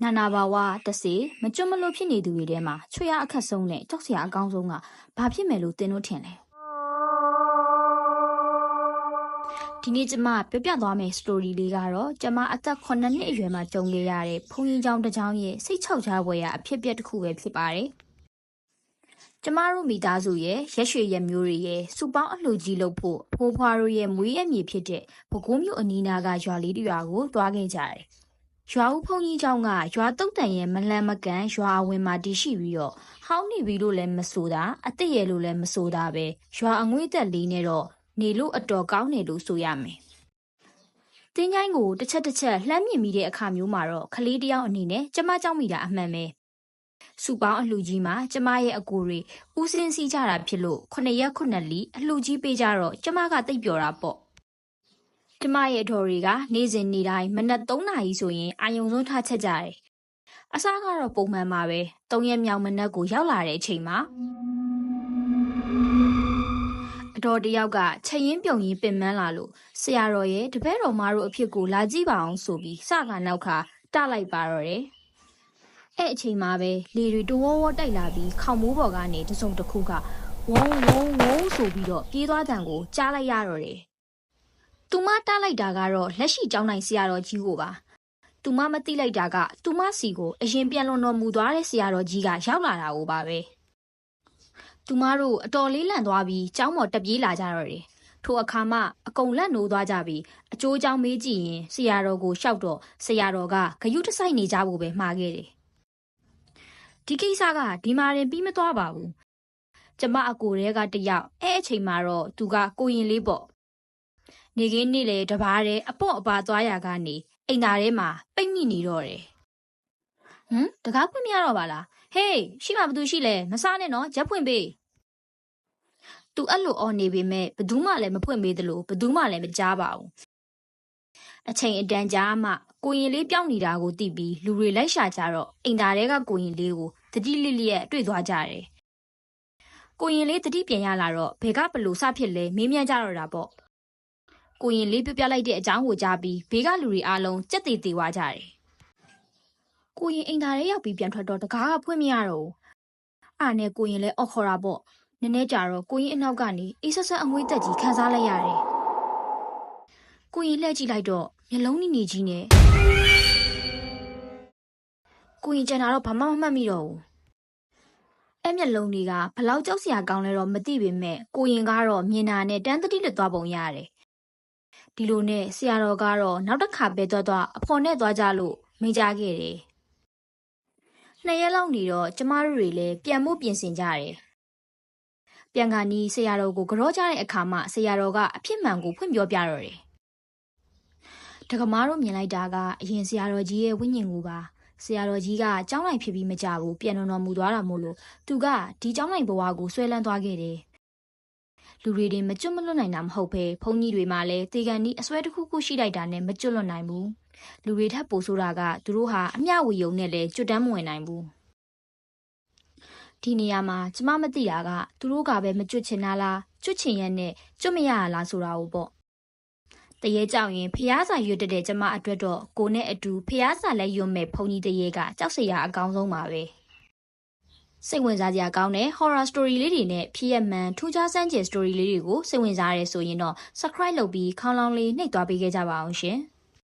နာနာဘာဝတစေမကြွမလို့ဖြစ်နေသူတွေထဲမှာချွေရအခက်ဆုံးနဲ့ကြောက်စရာအကောင်းဆုံးကဘာဖြစ်မယ်လို့သင်တို့ထင်လဲဒီနေ့ကျမပြောပြသွားမယ့် story လေးကတော့ကျမအသက်9နှစ်အရွယ်မှာကြုံခဲ့ရတဲ့ဘုန်းကြီးကျောင်းတစ်ကျောင်းရဲ့စိတ်ချောက်ချဖွယ်ရာအဖြစ်အပျက်တစ်ခုပဲဖြစ်ပါတယ်ကျမတို့မိသားစုရဲ့ရက်ရွှေရက်မျိုးတွေရဲ့စူပေါင်းအလှူကြီးလုပ်ဖို့ဖိုးဖွားတို့ရဲ့မွေးရမြေဖြစ်တဲ့ပဲခူးမြို့အနီးနားကရွာလေးတစ်ရွာကိုသွားခဲ့ကြတယ်ရွာဦးဖုန်ကြီးကျောင်းကရွာတုတ်တန်ရဲ့မလန်မကန်ရွာအဝင်မှာတည်ရှိပြီးတော့ဟောင်းနေပြီလို့လည်းမဆိုတာအသက်ရလို့လည်းမဆိုတာပဲရွာအငွေ့သက်လေးနဲ့တော့နေလို့အတော်ကောင်းတယ်လို့ဆိုရမယ်။တင်းချိုင်းကိုတစ်ချက်လှမ်းမြင်မိတဲ့အခါမျိုးမှာတော့ကလေးတယောက်အနေနဲ့ကျမကြောက်မိတာအမှန်ပဲ။စူပေါင်းအလှကြီးမှာကျမရဲ့အကိုတွေဦးစင်းစီးကြတာဖြစ်လို့9ရက်9လီအလှကြီးပေးကြတော့ကျမကတိတ်ပျော်တာပေါ့။ကျမရဲ့အတော်တွေကနေ့စဉ်နေ့တိုင်းမနက်3နာရီဆိုရင်အာယုံဆုံးထားချက်ကြတယ်။အစားကတော့ပုံမှန်ပါပဲ3ရက်မြောက်မနက်ကိုရောက်လာတဲ့အချိန်မှာအတော်တယောက်ကချက်ရင်းပြုံရင်းပင်ပန်းလာလို့ဆရာတော်ရဲ့တပည့်တော်မတို့အဖြစ်ကိုလာကြည့်ပါအောင်ဆိုပြီးစကနောက်ခါတလိုက်ပါတော့တယ်။အဲ့အချိန်မှာပဲလေတွေတဝဝတိုက်လာပြီးခေါင်မိုးပေါ်ကနေတစုံတစ်ခုကဝုန်းဆိုပြီးတော့ပြေးသွားတဲ့ကိုကြားလိုက်ရတော့တယ်။သူမတားလိုက်တာကတော့လက်ရှိကျောင်းနိုင်ဆရာတော်ကြီးကိုပါ။သူမမသိလိုက်တာကသူမစီကိုအရင်ပြန်လွန်တော်မူသွားတဲ့ဆရာတော်ကြီးကရောက်လာတာကိုပါပဲ။သူမတို့အတော်လေးလန့်သွားပြီးကျောင်းပေါ်တက်ပြေးလာကြတော့တယ်။ထိုအခါမှအကုန်လက်နိုးသွားကြပြီးအကျိုးကြောင့်မေးကြည့်ရင်ဆရာတော်ကိုရှောက်တော့ဆရာတော်ကဂယုတစိုက်နေကြဖို့ပဲမှားခဲ့တယ်။ဒီကိစ္စကဒီမှာရင်ပြီးမသွားပါဘူး။ကျမအကိုတဲကတယောက်အဲ့အချိန်မှာတော့သူကကိုရင်လေးပေါ့။နေခင်းနေ့လေတပားတဲ့အပေါ့အပါသွားရကနေအိမ်သားထဲမှာပိတ်မိနေတော့တယ်။တကားဖွင့်မရတော့ပါလား။ဟေးရှိမှဘသူရှိလဲမစားနဲ့နော်ရက်ဖွင့်ပေး။သူအဲ့လိုအော်နေပေမဲ့ဘသူမှလည်းမဖွင့်ပေးသလိုဘသူမှလည်းမကြားပါဘူး။အချိန်အတန်ကြာမှကိုရင်လေးပြောင်းနေတာကိုသိပြီးလူတွေလိုက်ရှာကြတော့အိမ်သားတွေကကိုရင်လေးကိုတတိလစ်လျက်တွေ့သွားကြတယ်။ကိုရင်လေးတတိပြန်ရလာတော့ဘယ်ကဘလို့စဖြစ်လဲမေးမြန်းကြတော့တာပေါ့။ကိုရင်လေးပြပြလိုက်တဲ့အကြောင်းကိုကြားပြီးဘေးကလူတွေအားလုံးကြက်တေတေဝါကြတယ်။ကိုရင်အိမ်သားတွေရောက်ပြီးပြန်ထွက်တော့တကားကဖွင့်မရတော့ဘူး။အားနဲ့ကိုရင်လည်းအော်ခေါ်တာပေါ့။နည်းနည်းကြာတော့ကိုရင်အနောက်ကနေအေးဆက်ဆက်အငွေးတက်ကြီးခန်းစားလိုက်ရတယ်။ကိုရင်လှည့်ကြည့်လိုက်တော့မျက်လုံးနီကြီးနဲ့ကိုရင်ကျန်တာတော့ဘာမှမမှတ်မိတော့ဘူး။အဲ့မျက်လုံးတွေကဘလောက်ကြောက်စရာကောင်းလဲတော့မသိပေမဲ့ကိုရင်ကတော့မြင်တာနဲ့တန်းတတိလွတ်သွားပုံရတယ်။ဒီလိုနဲ့ဆရာတော်ကတော့နောက်တစ်ခါပဲသွားအဖော်နဲ့သွားကြလို့မိန့်ကြားခဲ့တယ်။2ရက်လောက်နေတော့ကျမတို့တွေလည်းပြန်မှုပြင်ဆင်ကြတယ်။ပြန်ခါနီးဆရာတော်ကိုကြောကြတဲ့အခါမှဆရာတော်ကအဖြစ်မှန်ကိုဖွင့်ပြောပြတော့တယ်။ဒကမားတို့မြင်လိုက်တာကအရင်ဆရာတော်ကြီးရဲ့ဝိညာဉ်ကိုပါဆရာတော်ကြီးကကျောင်းနိုင်ဖြစ်ပြီးမကြဘူးပြန်တော်မူသွားတာမို့လို့သူကဒီကျောင်းနိုင်ဘဝကိုဆွဲလန်းသွားခဲ့တယ်။လူတွေမကျွတ်မလွတ်နိုင်တာမဟုတ်ပဲဘုန်းကြီးတွေမှလည်းတေကန်ဒီအစွဲတစ်ခုခုရှိလိုက်တာနဲ့မကျွတ်လွတ်နိုင်ဘူး။လူတွေထပ်ပို့ဆိုတာကသူတို့ဟာအမျှဝေယုံနဲ့လည်းကျွတ်တမ်းမဝင်နိုင်ဘူး။ဒီနေရာမှာကျမမသိတာကသူတို့ကပဲမကျွတ်ချင်တာလားကျွတ်ချင်ရက်နဲ့ကျွတ်မရလားဆိုတာကိုပေါ့တရေကြောက်ရင်ဖျားစာရွတ်တဲ့ကျမအတွက်တော့ကိုနဲ့အတူဖျားစာလက်ရွတ်မဲ့ဘုန်းကြီးတရေကကြောက်စရာအကောင်းဆုံးပါပဲစိတ်ဝင်စားစရာကောင်းတဲ့ horror story လေးတွေနဲ့ဖြစ်ရမှန်ထူးခြားစမ်းကြယ် story လေးတွေကိုစိတ်ဝင်စားရဲဆိုရင်တော့ subscribe လုပ်ပြီးခေါင်းလောင်းလေးနှိပ်သွားပေးခဲ့ကြပါအောင်ရှင်